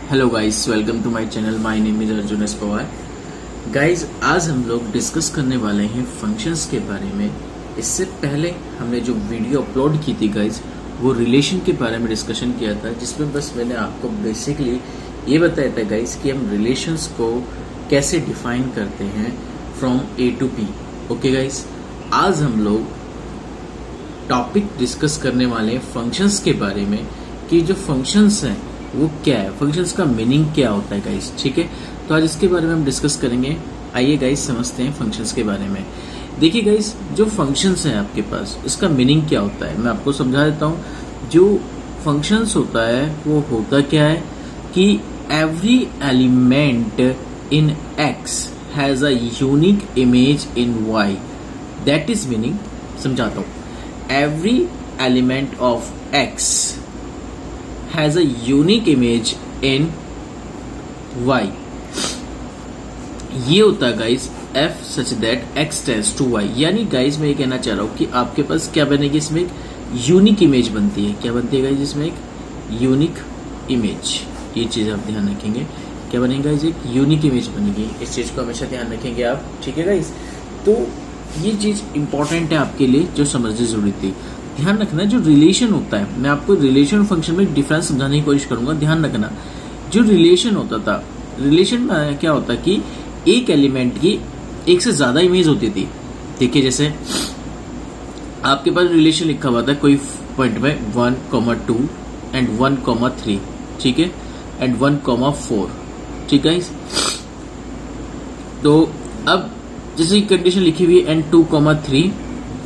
Hello guys, welcome to my channel. My name is Arjun S Pawar. Guys, आज हम लोग discuss करने वाले हैं फंक्शंस के बारे में। इससे पहले हमने जो वीडियो अपलोड की थी गाइस, वो रिलेशन के बारे में डिस्कशन किया था, जिसमें बस मैंने आपको बेसिकली ये बताया था गाइस कि हम रिलेशंस को कैसे डिफाइन करते हैं from A to P. Okay guys, आज हम लोग टॉपिक डिस्कस करने वाले हैं फंक्शंस के बारे में कि जो फंक्शंस हैं वो क्या है, फंक्शंस का मीनिंग क्या होता है गाइस। ठीक है, तो आज इसके बारे में हम डिस्कस करेंगे। आइए गाइस समझते हैं फंक्शंस के बारे में। देखिए गाइस, जो फंक्शंस हैं आपके पास, इसका मीनिंग क्या होता है मैं आपको समझा देता हूँ। जो फंक्शंस होता है वो होता क्या है कि every element in X has a unique image in Y. That is meaning, समझाता हूँ। Every element of X has a unique image in y। ये होता है guys f such that x tends to y। यानी guys मैं ये कहना चाह रहा हूं कि आपके पास क्या बनेगी, इसमें एक यूनिक इमेज बनती है। क्या बनती है गाइस, इसमें एक यूनिक इमेज। ये चीज आप ध्यान रखेंगे, क्या बनेगा गाइस, एक यूनिक इमेज बनेगी। इस चीज को हमेशा ध्यान रखेंगे आप। ठीक है गाइस, तो ये चीज इंपॉर्टेंट है आपके लिए, जो समझनी जरूरी थी। ध्यान रखना, जो रिलेशन होता है, मैं आपको रिलेशन फंक्शन में डिफरेंस समझाने की कोशिश करूंगा। ध्यान रखना, जो रिलेशन होता था, रिलेशन में क्या होता कि एक एलिमेंट की एक से ज्यादा इमेज होती थी। देखिए, जैसे आपके पास रिलेशन लिखा हुआ था कोई पॉइंट में 1,2 एंड 1,3, ठीक है, एंड 1,4, ठीक है। तो अब जैसे कंडीशन लिखी हुई है एंड 2,3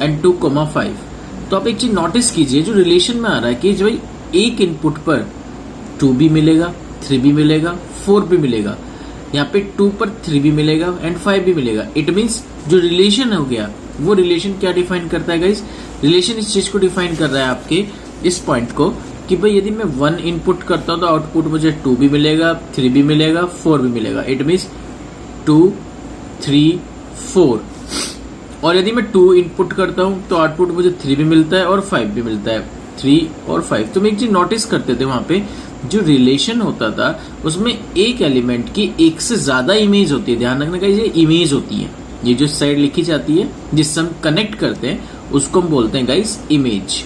एंड 2,5, तो आप एक चीज नोटिस कीजिए, जो रिलेशन में आ रहा है कि जो भाई एक इनपुट पर 2 भी मिलेगा, 3 भी मिलेगा, 4 भी मिलेगा। यहाँ पे 2 पर 3 भी मिलेगा एंड 5 भी मिलेगा। इट मीन्स जो रिलेशन हो गया, वो रिलेशन क्या डिफाइन करता है गाइस, रिलेशन इस चीज को डिफाइन कर रहा है आपके इस पॉइंट को कि भाई यदि मैं 1 इनपुट करता हूं तो आउटपुट मुझे 2 भी मिलेगा, 3 भी मिलेगा, 4 भी मिलेगा। It means 2, 3, 4। और यदि मैं 2 इनपुट करता हूं तो आउटपुट मुझे 3 भी मिलता है और 5 भी मिलता है। 3 और 5। तो मैं एक चीज नोटिस करते थे, वहां पे जो रिलेशन होता था उसमें एक एलिमेंट की एक से ज्यादा इमेज होती है। ध्यान रखना, ये इमेज होती है, ये जो साइड लिखी जाती है जिससे हम कनेक्ट करते हैं उसको हम बोलते हैं गाइस इमेज।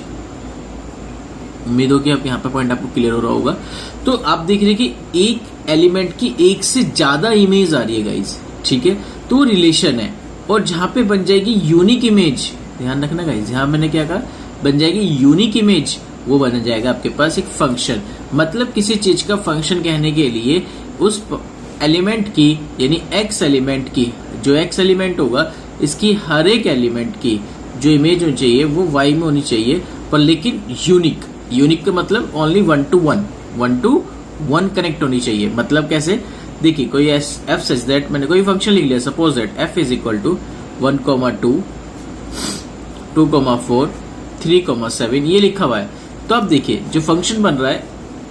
उम्मीद हो कि आप यहाँ पे पॉइंट आपको क्लियर हो रहा होगा। तो आप देख रहे हैं कि एक एलिमेंट की एक से ज्यादा इमेज आ रही है गाइस, ठीक है, तो रिलेशन है। और जहां पे बन जाएगी यूनिक इमेज, ध्यान रखना गाइस, जहां मैंने क्या कहा, बन जाएगी यूनिक इमेज, वो बन जाएगा आपके पास एक फंक्शन। मतलब किसी चीज का फंक्शन कहने के लिए उस एलिमेंट की, यानी एक्स एलिमेंट की, जो एक्स एलिमेंट होगा इसकी हर एक एलिमेंट की जो इमेज होनी चाहिए वो वाई में होनी चाहिए, पर लेकिन यूनिक। यूनिक का मतलब ओनली 1 to 1 कनेक्ट होनी चाहिए। मतलब कैसे, देखिए, कोई एफ सच दैट, मैंने कोई फंक्शन लिख लिया, suppose that F is equal to 1,2, 2,4, 3,7, ये लिखा हुआ है। तो अब देखिए, जो फंक्शन बन रहा है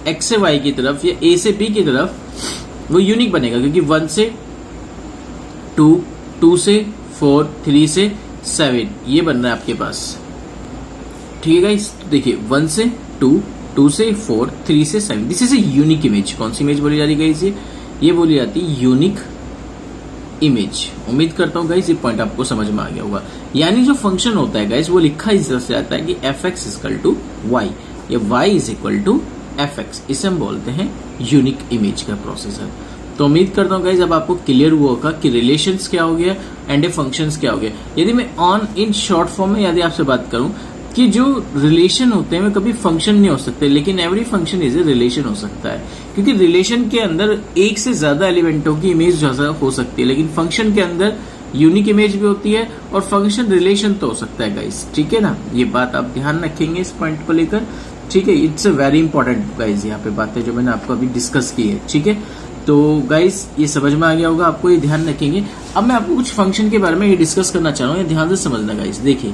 एक्स से वाई की तरफ या ए से बी की तरफ, वो यूनिक बनेगा, क्योंकि 1 से 2, 2 से 4, 3 से 7, ये बन रहा है आपके पास। ठीक है गाइस, देखिए 1 से 2, 2 से 4, 3 से 7, this is a unique image. कौन सी इमेज बोली जा रही है, ये बोली जाती है यूनिक इमेज। उम्मीद करता हूँ गाइस ये पॉइंट आपको समझ में आ गया होगा। यानी जो फंक्शन होता है गाइस, वो लिखा इस तरह से जाता है कि F X equal to Y या Y is equal to F X. इसे हम बोलते हैं यूनिक इमेज का प्रोसेसर। तो उम्मीद करता हूँ गाइस अब आपको क्लियर हुआ होगा कि रिलेशंस क्या हो गया एंड ए फंक्शंस क्या हो गया। यदि मैं ऑन इन शॉर्ट फॉर्म में यदि आपसे बात करूं कि जो रिलेशन होते हैं वे कभी फंक्शन नहीं हो सकते, लेकिन every function is a relation हो सकता है, क्योंकि रिलेशन के अंदर एक से ज्यादा एलिमेंटों की इमेज हो सकती है, लेकिन फंक्शन के अंदर यूनिक इमेज भी होती है और फंक्शन रिलेशन तो हो सकता है गाइस। ठीक है ना, ये बात आप ध्यान रखेंगे इस पॉइंट को लेकर। ठीक है, it's a very important guys, यहाँ पे बातें जो मैंने आपको अभी डिस्कस की है। ठीक है, तो गाइस ये समझ में आ गया होगा आपको, ये ध्यान रखेंगे। अब मैं आपको कुछ फंक्शन के बारे में ये डिस्कस करना चाह रहा हूँ, ध्यान से समझना गाइस। देखिए,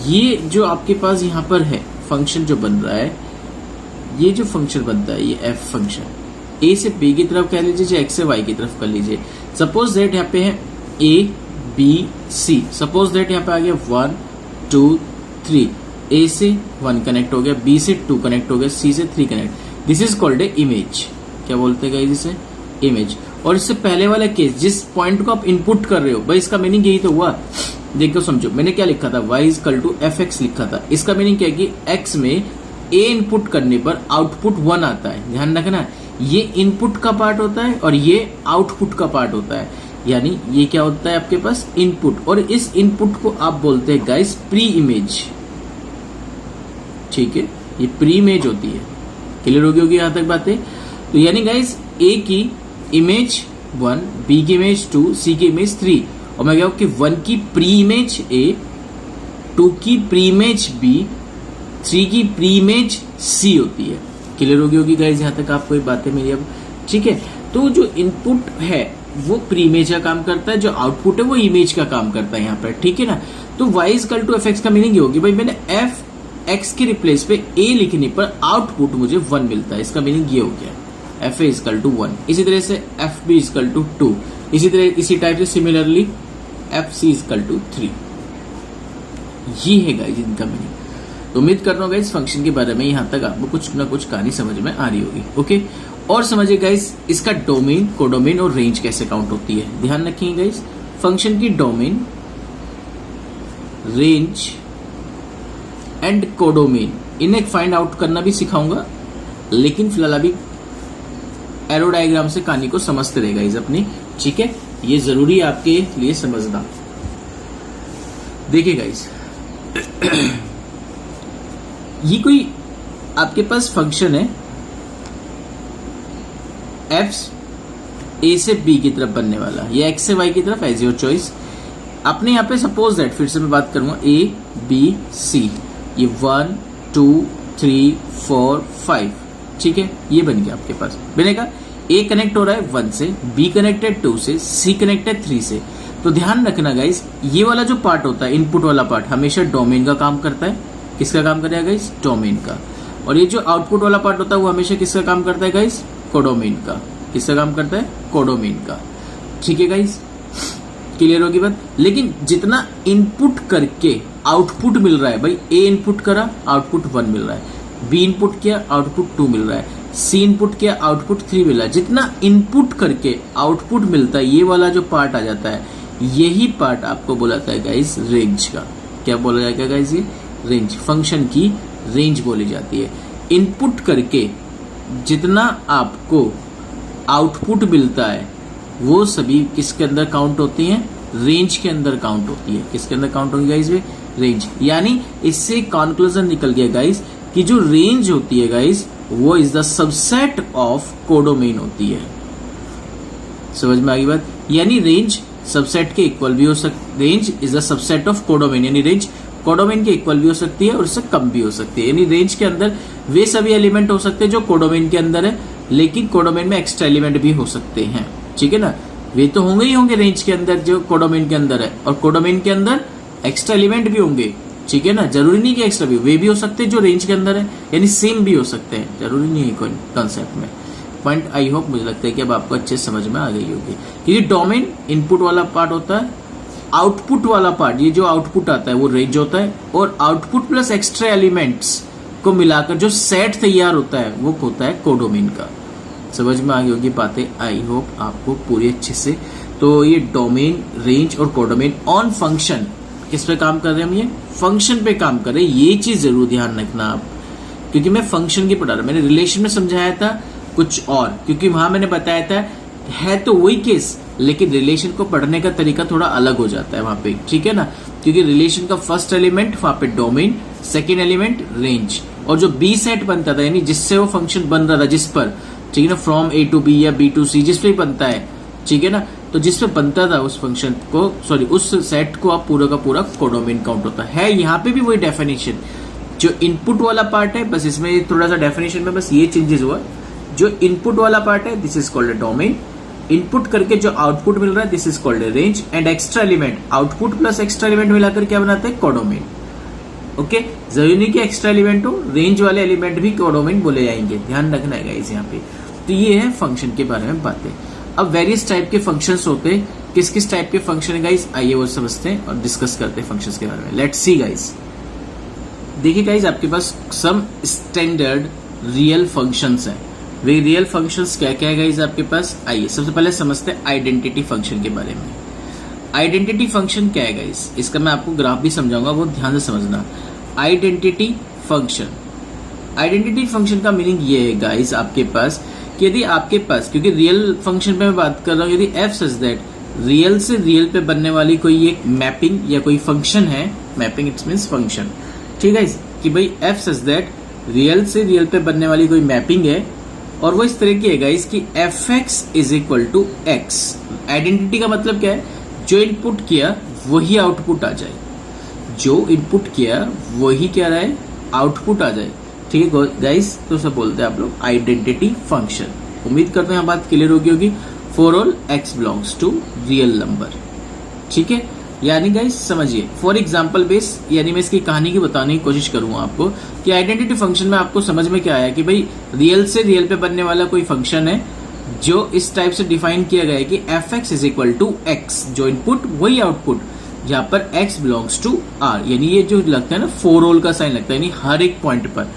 ये जो आपके पास यहाँ पर है फंक्शन जो बन रहा है, ये जो फंक्शन बनता है ये एफ फंक्शन, ए से बी की तरफ कह लीजिए या एक्स से वाई की तरफ कर लीजिए। सपोज दैट यहाँ पे है A B C, suppose that यहाँ पे आ गया 1 2 3, ए से 1 कनेक्ट हो गया, बी से 2 कनेक्ट हो गया, सी से 3 connect. This is called a image. क्या बोलते हैं गाइस इसे, इमेज। और इससे पहले वाला केस, जिस पॉइंट को आप इनपुट कर रहे हो भाई, इसका मीनिंग यही तो हुआ। देखो समझो, मैंने क्या लिखा था, y equal to F X लिखा था। इसका मीनिंग क्या है कि x में a इनपुट करने पर आउटपुट 1 आता है। ध्यान रखना, ये इनपुट का पार्ट होता है और ये आउटपुट का पार्ट होता है। यानी ये क्या होता है आपके पास, इनपुट, और इस इनपुट को आप बोलते हैं गाइस प्री इमेज। ठीक है, ये प्री इमेज होती है। क्लियर होगी यहां तक बातें। तो यानी गाइस a की इमेज 1, b की इमेज 2, c की इमेज 3, और मैं कहूं कि 1 की प्री इमेज a, 2 की प्री इमेज b, 3 की प्री इमेज c होती है। क्लियर होगी गाइस यहां तक आपको ये बातें मेरी अब। ठीक है, तो जो इनपुट है वो प्री इमेज का काम करता है, जो आउटपुट है वो इमेज का काम करता है यहाँ पर। ठीक है ना। तो y equal to F X का मीनिंग ये होगी भाई, मैंने एफ एक्स के रिप्लेस पे a लिखने पर आउटपुट मुझे 1 मिलता है। इसका मीनिंग ये हो गया, एफ ए इक्वल टू 1। इसी तरह से एफ बी इक्वल टू 2, इसी टाइप से similarly F C equal to 3। ये है गाइस इनका मीनिंग। तो उम्मीद कर रहा हूँ गाइस फंक्शन के बारे में यहाँ तक आपको कुछ ना कुछ कहानी समझ में आ रही होगी। ओके, और समझिए गाइस इसका डोमेन, कोडोमेन और रेंज कैसे काउंट होती है। ध्यान रखिए गाइस, फंक्शन की डोमेन, रेंज एंड कोडोमेन, इन्हें फाइंड आउट करना भी सिखाऊंगा, लेकिन फिलहाल अभी एरो डायग्राम से कहानी को समझते रहेगा गाइस अपनी। ठीक है, ये जरूरी है आपके लिए समझना। देखिए गाइस, ये कोई आपके पास फंक्शन है एफ ए से बी की तरफ बनने वाला, या एक्स से वाई की तरफ, एज योर चॉइस। आपने यहाँ पे सपोज दैट, फिर से मैं बात करूंगा, ए बी सी, ये 1 2 3 4 5। ठीक है, ये बन गया आपके पास। बनेगा ए कनेक्ट हो रहा है 1 से, बी कनेक्टेड 2 से, सी कनेक्टेड 3 से। तो ध्यान रखना गाइस, ये वाला जो पार्ट होता है, इनपुट वाला पार्ट, हमेशा डोमेन का काम करता है। किसका काम करेगा गाइस, डोमेन का। और ये जो आउटपुट वाला पार्ट होता है वो हमेशा किसका काम करता है गाइस, कोडोमेन का। किसका काम करता है, कोडोमेन का। ठीक है गाइस, क्लियर होगी बात। लेकिन जितना इनपुट करके आउटपुट मिल रहा है भाई, ए इनपुट करा आउटपुट 1 मिल रहा है, बी इनपुट किया आउटपुट 2 मिल रहा है, सी इनपुट किया आउटपुट 3 मिल रहा है। जितना इनपुट करके आउटपुट मिलता है, ये वाला जो पार्ट आ जाता है, यही पार्ट आपको बोला जाता है गाइस रेंज का। क्या बोला जाएगा गाइस, ये रेंज, फंक्शन की रेंज बोली जाती है। इनपुट करके जितना आपको आउटपुट मिलता है वो सभी किसके अंदर काउंट होती हैं, रेंज के अंदर काउंट होती है। किसके अंदर काउंट होगी गाइस, वे रेंज। यानी इससे कंक्लूजन निकल गया गाइस कि जो रेंज होती है गाइस, वो is the subset of codomain होती है। समझ में आ गई बात। यानी रेंज सबसेट के इक्वल भी हो सकती, range is the subset of codomain, यानी रेंज कोडोमेन के इक्वल भी हो सकती है और उससे कम भी हो सकती है। यानी रेंज के अंदर वे सभी एलिमेंट हो सकते हैं जो कोडोमेन के अंदर है, लेकिन कोडोमेन में एक्स्ट्रा एलिमेंट भी हो सकते हैं। ठीक है ना, वे तो होंगे ही होंगे रेंज के अंदर जो कोडोमेन के अंदर है, और कोडोमेन के अंदर एक्स्ट्रा एलिमेंट भी होंगे। ठीक है ना, जरूरी नहीं कि एक्स्ट्रा भी, वे भी हो सकते हैं जो रेंज के अंदर है, यानी सेम भी हो सकते हैं, जरूरी नहीं है कोई कॉन्सेप्ट में। पॉइंट आई होप, मुझे लगता है कि अब आपको अच्छे समझ में आ गई होगी। ये डोमेन इनपुट वाला पार्ट होता है, आउटपुट वाला पार्ट, ये जो आउटपुट आता है वो रेंज होता है, और आउटपुट प्लस एक्स्ट्रा एलिमेंट्स को मिलाकर जो सेट तैयार होता है वो होता है कोडोमेन का। समझ में आ गई होगी बातें, आई होप आपको पूरी अच्छे से। तो ये डोमेन, रेंज और कोडोमेन ऑन फंक्शन, किस पे काम कर रहे हैं हम, ये फंक्शन पे काम कर रहे हैं। ये चीज जरूर ध्यान रखना आप, क्योंकि मैं फंक्शन की पढ़ा रहा, मैंने रिलेशन में समझाया था कुछ और, क्योंकि वहां मैंने बताया था है तो वही केस, लेकिन रिलेशन को पढ़ने का तरीका थोड़ा अलग हो जाता है वहां पे। ठीक है ना, क्योंकि रिलेशन का फर्स्ट एलिमेंट वहां पे डोमेन, सेकेंड एलिमेंट रेंज, और जो बी सेट बनता था, यानी जिससे वो फंक्शन बन रहा था, जिस पर, ठीक है ना, फ्रॉम ए टू बी या बी टू सी, जिस पे बनता है, ठीक है ना, तो जिस पे बनता था उस फंक्शन को, सॉरी उस सेट को आप पूरा का पूरा कोडोमेन काउंट होता है। यहाँ पे भी वही डेफिनेशन, जो इनपुट वाला पार्ट है, बस इसमें थोड़ा सा डेफिनेशन में बस ये चेंजेस हुआ। जो इनपुट वाला पार्ट है, this is called a domain, input करके जो आउटपुट मिल रहा है, this is called a range, and extra element, output plus extra element मिलाकर क्या बनाते हैं, कोडोमेन। ओके, जरूरी नहीं कि एक्स्ट्रा एलिमेंट हो, रेंज वाले एलिमेंट भी कोडोमेन बोले जाएंगे, ध्यान रखना है गाइस यहाँ पे। तो ये है फंक्शन के बारे में बातें। अब वेरियस टाइप के फंक्शंस होते हैं, किस किस टाइप के फंक्शन है गाइस, आइए वो समझते हैं और डिस्कस करते हैं फंक्शंस के बारे में। Let's see guys. देखिए गाइस, आपके पास सम स्टैंडर्ड रियल फंक्शंस हैं। वे रियल फंक्शंस क्या क्या है गाइस आपके पास? आइए सबसे पहले समझते हैं आइडेंटिटी फंक्शन के बारे में। आइडेंटिटी फंक्शन क्या है गाइस? इसका मैं आपको ग्राफ भी समझाऊंगा, बहुत ध्यान से समझना। आइडेंटिटी फंक्शन, आइडेंटिटी फंक्शन का मीनिंग ये है गाइस आपके पास कि यदि आपके पास, क्योंकि रियल फंक्शन पे मैं बात कर रहा हूं, यदि एफ सच दैट रियल से रियल पे बनने वाली कोई एक मैपिंग या कोई फंक्शन है, मैपिंग इट्स मीन्स फंक्शन, ठीक है, कि भाई एफ सच दैट रियल से रियल पे बनने वाली कोई मैपिंग है और वो इस तरह की है गाइस कि F X is equal to X. Identity का मतलब क्या है? जो इनपुट किया वही आउटपुट आ जाए, जो इनपुट किया वही क्या रहा है? आउटपुट आ जाए, ठीक है गाइस। तो सब बोलते हैं आप लोग आइडेंटिटी फंक्शन। उम्मीद करते हैं बात क्लियर होगी for all X belongs to real number, ठीक है। यानी गाइस समझिए, फॉर एग्जांपल बेस, यानी मैं इसकी कहानी की बताने की कोशिश करूंगा आपको कि आइडेंटिटी फंक्शन में आपको समझ में क्या आया कि भाई रियल से रियल पे बनने वाला कोई फंक्शन है जो इस टाइप से डिफाइन किया गया है कि F X is equal to X, जो इनपुट वही आउटपुट, जहां पर एक्स बिलोंग्स टू आर, यानी ये जो लगता है ना फॉर ऑल का साइन लगता है, यानी हर एक पॉइंट पर,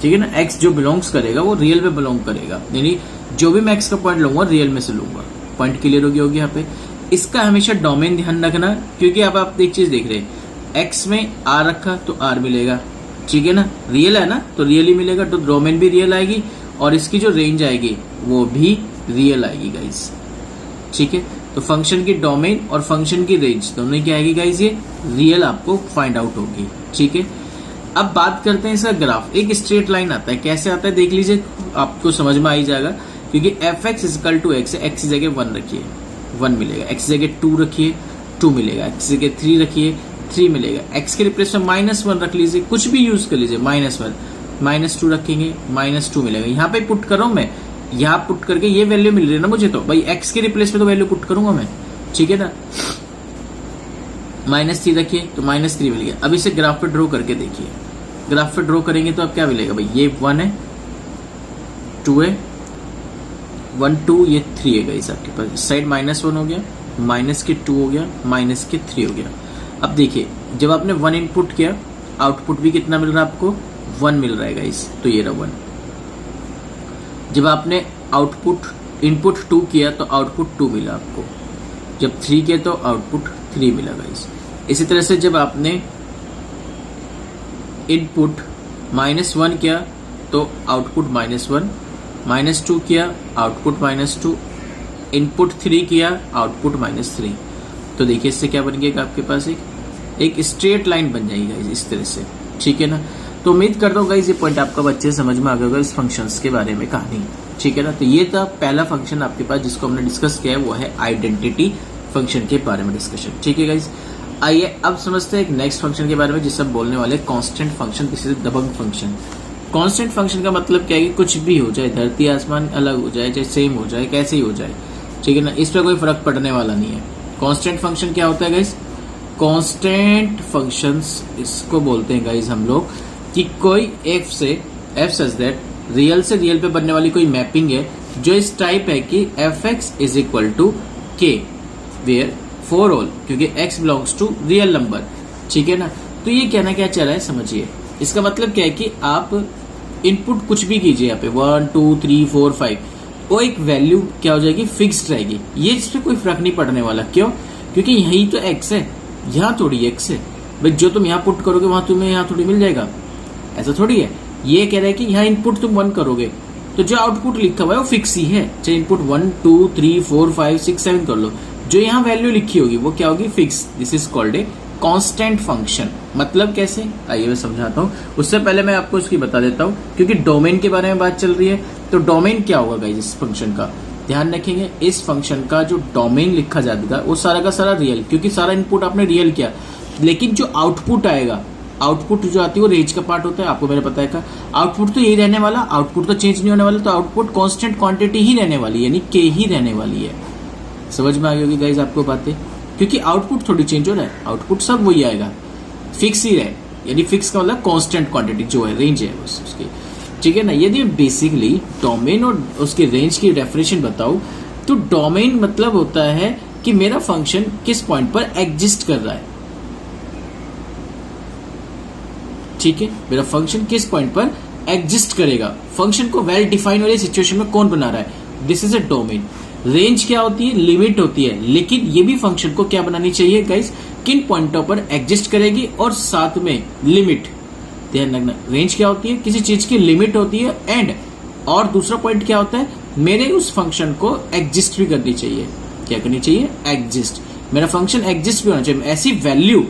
ठीक है ना, एक्स जो बिलोंग्स करेगा वो रियल में बिलोंग करेगा, यानी जो भी मैं एक्स का पॉइंट लूंगा रियल में से लूंगा। पॉइंट क्लियर होगी यहाँ पे। इसका हमेशा डोमेन ध्यान रखना, क्योंकि अब आप एक चीज देख रहे हैं, एक्स में आर रखा तो आर मिलेगा, ठीक है ना, रियल है ना तो रियल ही मिलेगा, तो डोमेन भी रियल आएगी और इसकी जो रेंज आएगी वो भी रियल आएगी गाइस, ठीक है। तो फंक्शन की डोमेन और फंक्शन की रेंज दोनों क्या आएगी गाइस? ये रियल आपको फाइंड आउट होगी, ठीक है। अब बात करते हैं इसका ग्राफ। एक स्ट्रेट लाइन आता है, कैसे आता है देख लीजिए, आपको समझ में आ ही जाएगा, क्योंकि F X is equal to X है, एक्स की जगह 1 रखिए 1 मिलेगा, एक्स की जगह 2 रखिए 2 मिलेगा, एक्स की जगह 3 रखिए 3 मिलेगा, एक्स के रिप्लेस में -1 रख लीजिए, कुछ भी यूज कर लीजिए, -1 -2 रखेंगे -2 मिलेगा। यहाँ पे पुट कर रहा हूं मैं, यहाँ पुट करके ये वैल्यू मिल रही है ना मुझे, तो भाई एक्स के रिप्लेस में तो वैल्यू पुट करूंगा मैं, ठीक है ना। -3 रखिए तो -3 मिल गया। अब इसे ग्राफ पे ड्रॉ करके देखिए, ग्राफ पे ड्रॉ करेंगे तो अब क्या मिलेगा भाई? ये 1 है 2 है 1 2, ये 3 है गाइस आपके पास। इस साइड -1 हो गया, -2 हो गया, -3 हो गया। अब देखिए जब आपने 1 इनपुट किया, आउटपुट भी कितना मिल रहा है आपको? 1 मिल रहा है गाइस, तो ये रहा 1। जब आपने आउटपुट इनपुट 2 किया तो आउटपुट 2 मिला आपको, जब 3 किया तो आउटपुट 3 मिला गाइस। इसी तरह से जब आपने इनपुट -1 किया तो आउटपुट -1, -2 किया आउटपुट -2, इनपुट 3 किया आउटपुट -3। तो देखिए इससे क्या बन गया आपके पास? एक स्ट्रेट लाइन बन जाएगी गाइस इस तरह से, ठीक है ना। तो उम्मीद करता हूँ गाइस ये पॉइंट आपका बच्चे समझ में आ गया होगा इस फंक्शंस के बारे में कहानी, ठीक है ना। तो ये था पहला फंक्शन आपके पास जिसको हमने डिस्कस किया है, वो है आइडेंटिटी फंक्शन के बारे में डिस्कशन, ठीक है गाइस। आइए अब समझते हैं एक नेक्स्ट फंक्शन के बारे में जिससे हम बोलने वाले कांस्टेंट फंक्शन, दिस इज दबंग फंक्शन। कांस्टेंट फंक्शन का मतलब क्या है कि कुछ भी हो जाए, धरती आसमान अलग हो जाए, चाहे सेम हो जाए, कैसे ही हो जाए, ठीक है ना, इस पर कोई फर्क पड़ने वाला नहीं है। कांस्टेंट फंक्शन क्या होता है गाइस? कांस्टेंट फंक्शंस इसको बोलते हैं गाइस हम लोग कि कोई एफ सच दैट रियल से रियल पे बनने वाली कोई मैपिंग है जो इस टाइप है कि F X is equal to K, where for all, क्योंकि X belongs to real number, ठीक है ना। तो ये कहना क्या चाह रहा है समझिए, इसका मतलब क्या है कि आप इनपुट कुछ भी कीजिए यहाँ पे 1 2 3 4 5, वो एक वैल्यू क्या हो जाएगी? फिक्स्ड रहेगी, ये इस पे कोई फर्क नहीं पड़ने वाला। क्यों? क्योंकि यही तो एक्स है, यहाँ थोड़ी एक्स है भाई, जो तुम यहाँ पुट करोगे वहां तुम्हें यहाँ थोड़ी मिल जाएगा, ऐसा थोड़ी है। ये कह रहा है कि यहाँ इनपुट तुम 1 करोगे तो जो आउटपुट लिखा हुआ है वो फिक्स ही है, चाहे इनपुट 1 2 3 4 5 6 7 कर लो, जो यहाँ वैल्यू लिखी होगी वो क्या होगी? Fix. This is called a constant function. मतलब कैसे? आइए मैं समझाता हूँ। उससे पहले मैं आपको इसकी बता देता हूँ, क्योंकि डोमेन के बारे में बात चल रही है, तो डोमेन क्या होगा गाइस इस फंक्शन का? ध्यान रखेंगे, इस फंक्शन का जो डोमेन लिखा जाएगा वो सारा का सारा रियल, क्योंकि सारा इनपुट आपने रियल किया, लेकिन जो आउटपुट आएगा, आउटपुट जो आती है वो रेंज का पार्ट होता है, आपको मैंने बताया था। आउटपुट तो यही रहने वाला, आउटपुट तो चेंज नहीं होने वाला, तो आउटपुट कांस्टेंट क्वांटिटी ही रहने वाली, यानी के ही रहने वाली है। समझ में आ गई होगी गाइस आपको बातें, क्योंकि आउटपुट थोड़ी चेंज हो रहा है, आउटपुट सब वही आएगा, फिक्स ही रहे, यानी फिक्स का मतलब कांस्टेंट क्वांटिटी जो है, रेंज है बस उसकी, ठीक है ना। यदि बेसिकली डोमेन और उसके रेंज की डेफिनेशन बताऊं तो डोमेन मतलब होता है कि मेरा फंक्शन किस पॉइंट पर एग्जिस्ट कर रहा है, ठीक है, मेरा फंक्शन किस पॉइंट पर एग्जिस्ट करेगा। फंक्शन को वेल डिफाइन वाली सिचुएशन में कौन बना रहा है? This is a domain. Range क्या होती है? लिमिट होती है। लेकिन ये भी फंक्शन को क्या बनानी चाहिए गाइस? किन पॉइंटों पर एग्जिस्ट करेगी और साथ में लिमिट। ध्यान रखना, रेंज क्या होती है? किसी चीज की लिमिट होती है। एंड और दूसरा पॉइंट क्या होता है? मेरे उस फंक्शन को एग्जिस्ट भी करनी चाहिए। क्या करनी चाहिए? एग्जिस्ट। मेरा फंक्शन एग्जिस्ट भी होना चाहिए। ऐसी वैल्यू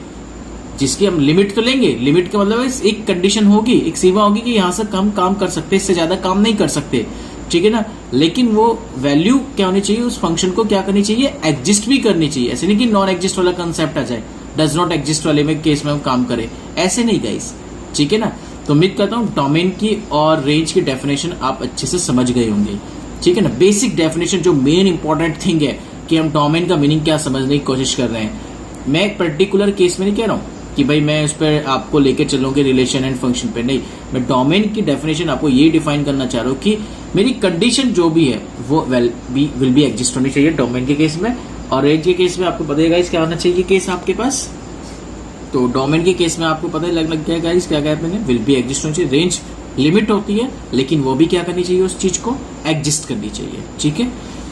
जिसकी हम लिमिट तो लेंगे, लिमिट का मतलब है एक कंडीशन होगी, एक सीमा होगी कि यहां से हम काम कर सकते, इससे ज्यादा काम नहीं कर सकते, ठीक है ना। लेकिन वो वैल्यू क्या होनी चाहिए? उस फंक्शन को क्या करनी चाहिए? एग्जिस्ट भी करनी चाहिए। ऐसे नहीं कि नॉन एग्जिस्ट वाला कंसेप्ट आ जाए, डज नॉट एग्जिस्ट वाले में केस में हम काम करें, ऐसे नहीं गाइस, ठीक है ना। तो उम्मीद करता हूं डोमेन की और रेंज की डेफिनेशन आप अच्छे से समझ गए होंगे, ठीक है ना। बेसिक डेफिनेशन जो मेन इंपॉर्टेंट थिंग है कि हम डोमेन का मीनिंग क्या समझने की कोशिश कर रहे हैं। मैं एक पर्टिकुलर केस में नहीं कह रहा हूं कि भाई मैं उस पर आपको लेके चलूंगी रिलेशन एंड फंक्शन पे, नहीं। मैं डोमेन की डेफिनेशन आपको ये डिफाइन करना चाह रहा हूं कि मेरी कंडीशन जो भी है वो विल बी एग्जिस्ट होनी चाहिए डोमेन के केस में। और रेंज के केस में आपको पता है गाइस क्या होना चाहिए केस आपके पास। तो डोमेन के केस में आपको पता है लग गया गाइस क्या कहा मैंने? विल बी एग्जिस्ट होनी चाहिए। रेंज लिमिट होती है, लेकिन वो भी क्या करनी चाहिए? उस चीज को एग्जिस्ट करनी चाहिए, ठीक है।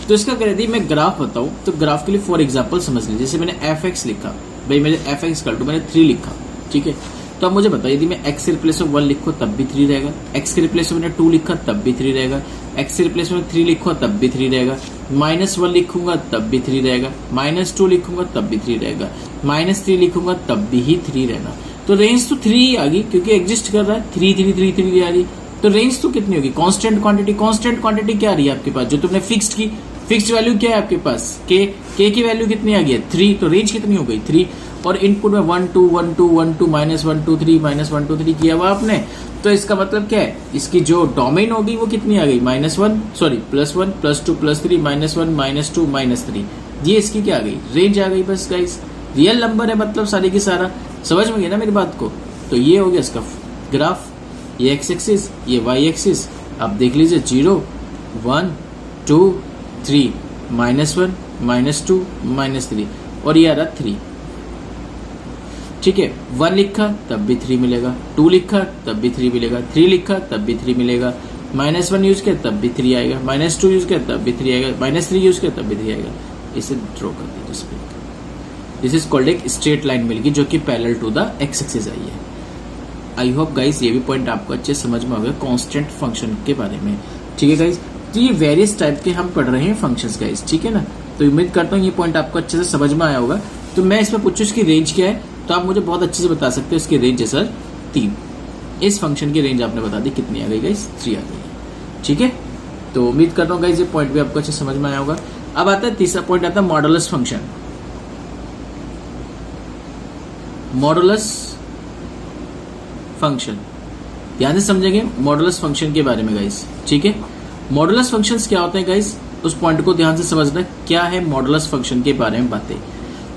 तो इसका अगर यदि मैं ग्राफ बताऊं तो ग्राफ के लिए फॉर एग्जाम्पल समझ लीजिए, जैसे मैंने एफ एक्स लिखा, भाई मेरे एफ एक्स इक्वल टू मैंने 3 लिखा, ठीक है। तो अब मुझे बताइए यदि मैं एक्स के रिप्लेस में 1 लिखूं तब भी 3 रहेगा, एक्स के रिप्लेस में मैंने 2 लिखा तब भी 3 रहेगा, एक्स के रिप्लेस में 3 लिखूंगा तब भी 3 रहेगा, -1 लिखूंगा तब भी 3 रहेगा, -2 लिखूंगा तब भी 3 रहेगा, -3 लिखूंगा तब भी ही 3 रहना। तो रेंज तो 3 ही आ गई क्योंकि एग्जिस्ट कर रहा है, 3 3 3 3 आ रही। तो रेंज तो कितनी होगी? Constant quantity. कांस्टेंट क्वांटिटी क्या आ रही है आपके पास? जो तुमने फिक्स्ड की, फिक्स्ड वैल्यू क्या है आपके पास? के की वैल्यू कितनी आ गई है? 3। तो रेंज कितनी हो गई? 3। और इनपुट में 1 2 1 2 1 2 -1 2 3 -1 2 3 किया हुआ आपने। तो इसका मतलब क्या है? इसकी जो डोमेन होगी वो कितनी आ गई? -1 सॉरी +1 +2 +3 -1 -2 -3। ये इसकी क्या आ गई? रेंज आ गई बस गाइस। रियल नंबर है मतलब सारे की सारा। समझ में गया ना मेरी बात को? तो ये हो गया इसका ग्राफ, ये एक्स एक्सिस, ये वाई एक्सिस। आप देख लीजिए 0 1 2 3 -1 -2 -3 और ये आ रहा 3, ठीक है। 1 लिखा तब भी 3 मिलेगा, 2 लिखा तब भी 3 मिलेगा, 3 लिखा तब भी 3 मिलेगा, -1 यूज किया तब भी 3 आएगा, -2 यूज किया तब भी 3 आएगा, -3 यूज किया तब भी 3 आएगा। इसे ड्रॉ कर दीजिए। दिस इज कॉल्ड एक स्ट्रेट लाइन मिल गई जो कि parallel to the X axis आई है। आई होप गाइस ये भी पॉइंट आपको अच्छे समझ में आ गया कांस्टेंट फंक्शन के बारे में, ठीक है गाइस। तो ये वेरियस टाइप के हम पढ़ रहे हैं फंक्शंस गाइस, ठीक है ना। तो उम्मीद करता हूँ ये पॉइंट आपको अच्छे से समझ में आया होगा। तो मैं इसमें पूछूं इसकी रेंज क्या है, तो आप मुझे बहुत अच्छे से बता सकते हो इसकी रेंज है सर 3। इस फंक्शन की रेंज आपने बता दी कितनी आ गई गाइस? 3 आ गई है, ठीक है। तो उम्मीद करता हूँ गाइस ये पॉइंट भी आपको अच्छे समझ में आया होगा। अब आता है तीसरा पॉइंट, आता है मॉडुलस फंक्शन। मॉडुलस फंक्शन ध्यान से समझेंगे मॉडुलस फंक्शन के बारे में गाइस, ठीक है। मॉडुलस फंक्शंस क्या होते हैं गाइस? उस पॉइंट को ध्यान से समझना, क्या है मॉडुलस फंक्शन के बारे में बातें।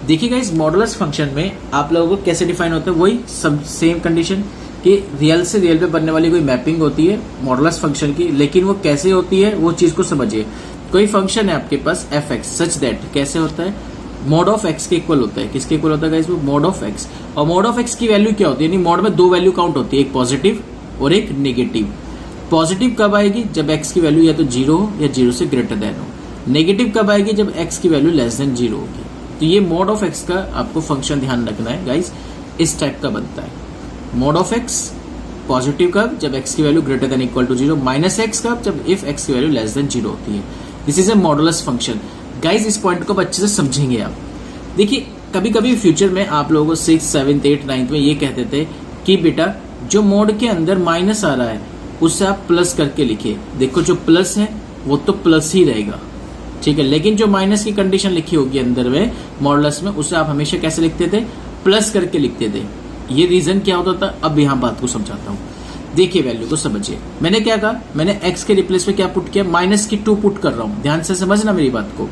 देखिए गाइस मॉडुलस फंक्शन में आप लोगों को कैसे डिफाइन होता है? वही सब सेम कंडीशन कि रियल से रियल पे बनने वाली कोई मैपिंग होती है मॉडुलस फंक्शन की, लेकिन वो कैसे होती है वो चीज को समझिए। कोई फंक्शन है आपके पास एफ एक्स, सच दैट कैसे होता है? मोड ऑफ एक्स के इक्वल होता है। किसके इक्वल होता है गाइस? वो मोड ऑफ एक्स। और मोड ऑफ एक्स की वैल्यू क्या होती है? यानी मोड में 2 वैल्यू काउंट होती है, एक पॉजिटिव और एक नेगेटिव। पॉजिटिव कब आएगी? जब एक्स की वैल्यू या तो 0 हो या 0 से ग्रेटर देन हो। नेगेटिव कब आएगी? जब एक्स की वैल्यू लेस देन 0 होगी। तो ये मोड ऑफ एक्स का आपको फंक्शन ध्यान रखना है गाइस, इस टाइप का बनता है। मोड ऑफ एक्स पॉजिटिव कब? जब एक्स की value greater than equal to 0। Minus X कब? जब इफ एक्स की वैल्यू लेस देन 0 होती है। This is a modulus function guys. इस पॉइंट को अच्छे से समझेंगे आप। देखिए कभी कभी फ्यूचर में आप लोगों को 6, 7, 8, 9 में ये कहते थे कि बेटा जो मोड के अंदर माइनस आ रहा है उससे आप प्लस करके लिखिए। देखो जो प्लस है वो तो प्लस ही रहेगा, ठीक है। लेकिन जो माइनस की कंडीशन लिखी होगी अंदर में मॉडुलस में, उसे आप हमेशा कैसे लिखते थे? प्लस करके लिखते थे। ये रीजन क्या होता था? अब यहाँ बात को समझाता हूँ। देखिए वैल्यू को समझिए। मैंने क्या कहा? मैंने एक्स के रिप्लेस में क्या पुट किया? -2 पुट कर रहा हूँ। ध्यान से समझना मेरी बात को।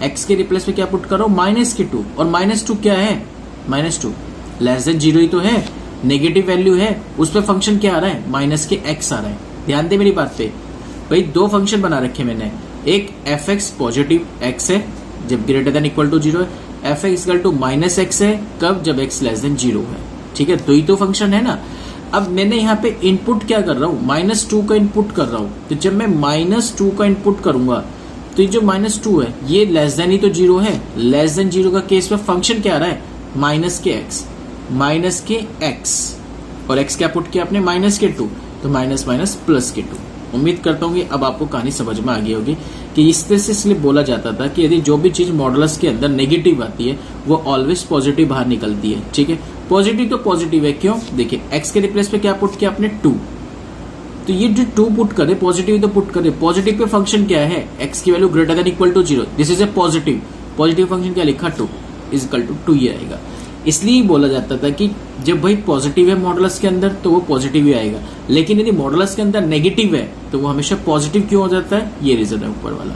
एक्स के रिप्लेस में क्या पुट कर रहा हूँ? -2। और -2 क्या है? -2 लेस देन 0 ही तो है, नेगेटिव वैल्यू है। उस पर फंक्शन क्या आ रहा है? माइनस के एक्स आ रहा है। ध्यान दे मेरी बात पे। भाई 2 फंक्शन बना रखे मैंने। एक एफ एक्स पॉजिटिव एक्स है जब ग्रेटर देन इक्वल टू 0 है, F X equal to -x है कब? जब x लेस देन 0 है, ठीक है। 2 ही तो फंक्शन है ना। अब मैंने यहाँ पे इनपुट क्या कर रहा हूँ, -2 का इनपुट कर रहा हूँ। तो जब मैं -2 का इनपुट करूंगा तो ये जो -2 है ये लेस देन ही तो 0 है। लेस देन 0 का केस में फंक्शन क्या आ रहा है, -x और x क्या पुट किया आपने, -2, तो माइनस प्लस के 2। उम्मीद करता हूँ कि अब आपको कहानी समझ में आ गई होगी कि इस तरह से इसलिए बोला जाता था कि यदि जो भी चीज मॉडुलस के अंदर नेगेटिव आती है वो ऑलवेज पॉजिटिव बाहर निकलती है। ठीक है, पॉजिटिव तो पॉजिटिव है, क्यों, देखिए x के रिप्लेस पे क्या पुट किया आपने, 2, तो ये जो 2 पुट करे पॉजिटिव तो पुट करे, पॉजिटिव पे फंक्शन क्या है, x की value greater than equal to 0, this is a positive function क्या लिखा, 2 इज इक्वल टू 2 ही आएगा। इसलिए बोला जाता था कि जब भाई पॉजिटिव है मॉडुलस के अंदर तो वो पॉजिटिव ही आएगा, लेकिन यदि मॉडुलस के अंदर नेगेटिव है तो वो हमेशा पॉजिटिव क्यों हो जाता है, ये रीजन है ऊपर वाला।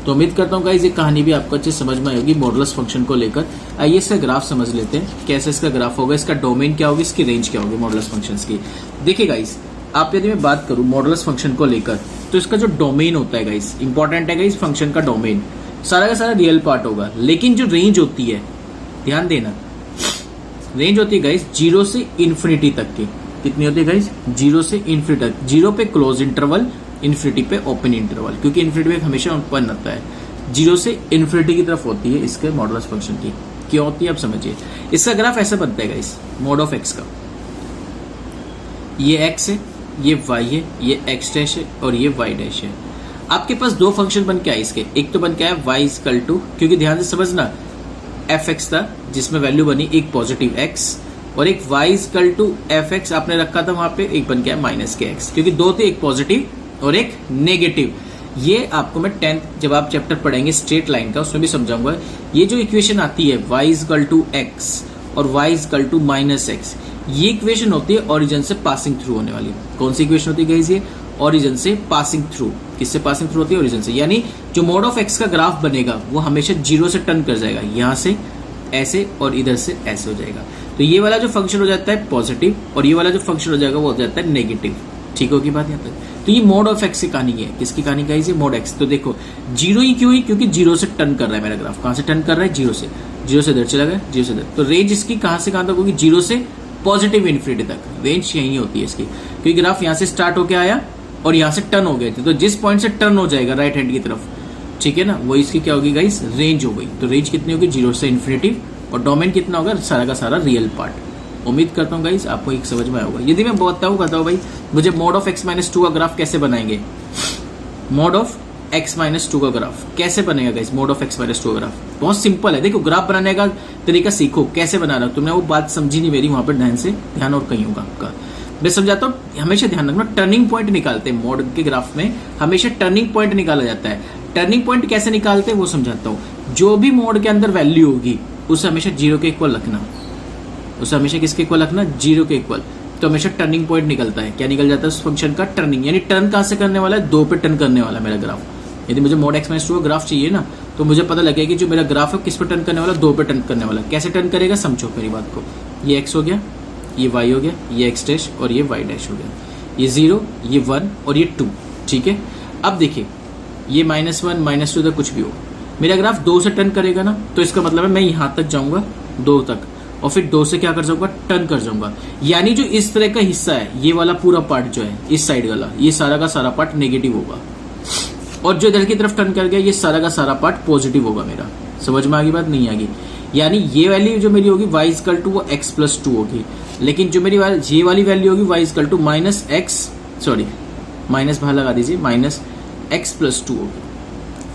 तो उम्मीद करता हूँ गाइस ये कहानी भी आपको अच्छे समझ में आएगी मॉडुलस फंक्शन को लेकर। आइए इसका ग्राफ समझ लेते हैं, कैसे इसका ग्राफ होगा, इसका डोमेन क्या होगी, इसकी रेंज क्या होगी मॉडुलस फंक्शंस की। देखिए गाइस, आप यदि मैं बात करूं मॉडुलस फंक्शन को लेकर तो इसका जो डोमेन होता है गाइस, इंपॉर्टेंट है गाइस, फंक्शन का डोमेन सारा का सारा रियल पार्ट होगा, लेकिन जो रेंज होती है, ध्यान देना, रेंज होती है गाइस 0 से इन्फिनिटी तक की। कितनी होती है गाइस, 0 से इन्फिनिटी तक। 0 पे क्लोज इंटरवल, इन्फिनिटी पे ओपन इंटरवल, क्योंकि इन्फिनिटी पे हमेशा ओपन रहता है। 0 से इन्फिनिटी की तरफ होती है इसके मॉडुलस फंक्शन की। क्यों होती है आप समझिए, इसका ग्राफ ऐसा बनता है गाइस, मोड ऑफ एक्स का, ये x है, ये y है, ये x डैश है और ये y डैश है। आपके पास दो फंक्शन बन के आए इसके, एक तो बन के आया y इक्वल टू, क्योंकि ध्यान से समझना, f(x) था जिसमें वैल्यू बनी एक पॉजिटिव x, और एक y इक्वल टू f(x) आपने रखा था वहां पे, एक बन गया -kx, क्योंकि दो थे, एक पॉजिटिव और एक नेगेटिव। ये आपको मैं 10th जब आप चैप्टर पढ़ेंगे स्ट्रेट लाइन का उसमें भी समझाऊंगा। ये जो इक्वेशन आती है y इक्वल टू x और y इक्वल टू -x, ये इक्वेशन होती है ओरिजिन से पासिंग थ्रू होने वाली। कौन सी इक्वेशन होती है गाइस, ये ओरिजिन से पासिंग थ्रू। किससे पासिंग थ्रू होती है, ओरिजिन से। यानी जो मोड ऑफ एक्स का ग्राफ बनेगा वो हमेशा 0 से टर्न कर जाएगा, यहां से ऐसे और इधर से ऐसे हो जाएगा। तो ये वाला जो फंक्शन हो जाता है पॉजिटिव और ये वाला जो फंक्शन हो जाएगा वो हो जाता है नेगेटिव। ठीक होगी बात यहाँ तक। तो ये मोड ऑफ एक्स की कहानी है। किसकी कहानी गाइस, ये मोड एक्स। तो देखो 0 ही क्यों ही, क्योंकि 0 से टर्न कर रहा है मेरा ग्राफ। कहां से टर्न कर रहा है, 0 से। 0 से इधर चला गया, 0 से इधर। तो रेंज इसकी कहां से कहां तक होगी, 0 से पॉजिटिव इन्फिनिटी तक रेंज यही होती है इसकी, क्योंकि ग्राफ यहां से स्टार्ट होके आया और यहां से टर्न हो गए थे। तो जिस पॉइंट से टर्न हो जाएगा राइट हैंड की तरफ, ठीक है ना, वो इसकी क्या होगी गाइस, रेंज हो गई। तो रेंज कितनी होगी, 0 से इन्फिनिटी, और डोमेन कितना होगा, सारा का सारा रियल पार्ट। उम्मीद करता हूँ गाइस आपको एक समझ में आया होगा। यदि मैं बताऊँ भाई मुझे मोड ऑफ x-2 का ग्राफ कैसे बनाएंगे, मोड ऑफ x-2 का ग्राफ कैसे बनेगा गाइस, मोड ऑफ x-2 का ग्राफ बहुत सिंपल है। देखो ग्राफ बनाने का तरीका सीखो, कैसे बना रहा हूं। तुमने वो बात समझी नहीं मेरी, वहां पर ध्यान से, ध्यान और कहीं होगा आपका। मैं समझाता हूँ, हमेशा ध्यान रखना, टर्निंग पॉइंट निकालते हैं मोड के ग्राफ में, हमेशा टर्निंग पॉइंट निकाला जाता है। टर्निंग पॉइंट कैसे निकालते हैं वो समझाता हूँ। जो भी मोड के अंदर वैल्यू होगी उसे हमेशा 0 के इक्वल रखना, उसे हमेशा किसके इक्वल रखना, 0 के इक्वल। तो हमेशा टर्निंग पॉइंट निकलता है। क्या निकल जाता है उस फंक्शन का, टर्निंग। यानी टर्न कहां से करने वाला है, 2 पे टर्न करने वाला है मेरा ग्राफ। यदि मुझे मोड x-2 का ग्राफ चाहिए ना, तो मुझे पता लगेगा कि जो मेरा ग्राफ है किस पे टर्न करने वाला, 2 पे टर्न करने वाला। कैसे टर्न करेगा समझो मेरी बात को। ये x हो गया, ये y हो गया, ये x डैश और ये y डैश हो गया, ये 0, ये 1 और ये 2। ठीक है, अब देखिए ये -1 -2 तक कुछ भी हो, मेरा ग्राफ 2 से टर्न करेगा ना, तो इसका मतलब है मैं यहां तक जाऊंगा 2 तक, और फिर 2 से क्या कर जाऊंगा, टर्न कर जाऊंगा। यानी जो इस तरह का हिस्सा है, ये वाला पूरा पार्ट जो है इस साइड वाला, ये सारा का सारा पार्ट नेगेटिव होगा, और जो इधर की तरफ टर्न कर गया ये सारा का सारा पार्ट पॉजिटिव होगा मेरा। समझ में आ गई बात, नहीं आ गई। यानी ये वैल्यू जो मेरी होगी y इक्वल टू वो x+2 होगी, लेकिन जो मेरी ये वाली वैल्यू होगी y इक्वल टू माइनस बाहर लगा दीजिए, -x+2 होगी।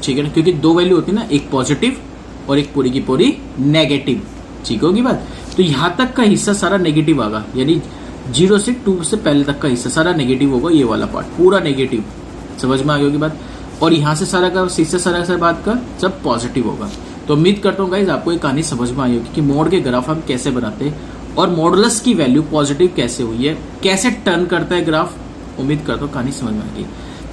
ठीक है ना, क्योंकि दो वैल्यू होती है ना, एक पॉजिटिव और एक पूरी की पूरी नेगेटिव। ठीक होगी बात। तो यहां तक का हिस्सा सारा नेगेटिव आएगा, यानी 0 से 2 से पहले तक का हिस्सा सारा नेगेटिव होगा, ये वाला पार्ट पूरा नेगेटिव। समझ में आ गई होगी बात। और यहां से सारा का हिस्सा सारा का बात का सब पॉजिटिव होगा। तो उम्मीद करता हूँ गाइस आपको ये कहानी समझ में आई होगी कि मोड के ग्राफ हम कैसे बनाते हैं और मॉडुलस की वैल्यू पॉजिटिव कैसे हुई है, कैसे टर्न करता है ग्राफ। उम्मीद करता हूँ कहानी समझ में आ गई।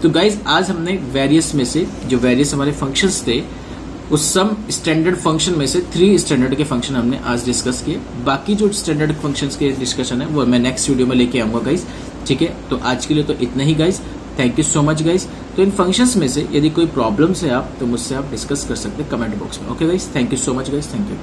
तो गाइस आज हमने वेरियस में से जो वेरियस हमारे फंक्शंस थे, उस सम स्टैंडर्ड फंक्शन में से 3 स्टैंडर्ड के फंक्शन हमने आज डिस्कस किए। बाकी जो स्टैंडर्ड फंक्शंस के डिस्कशन है वो मैं नेक्स्ट वीडियो में लेके आऊंगा गाइस। ठीक है, तो आज के लिए तो इतना ही guys. Thank you so much guys. तो इन फंक्शंस में से यदि कोई प्रॉब्लम्स है आप तो मुझसे आप डिस्कस कर सकते हैं कमेंट बॉक्स में। Okay guys, thank you so much guys, thank you.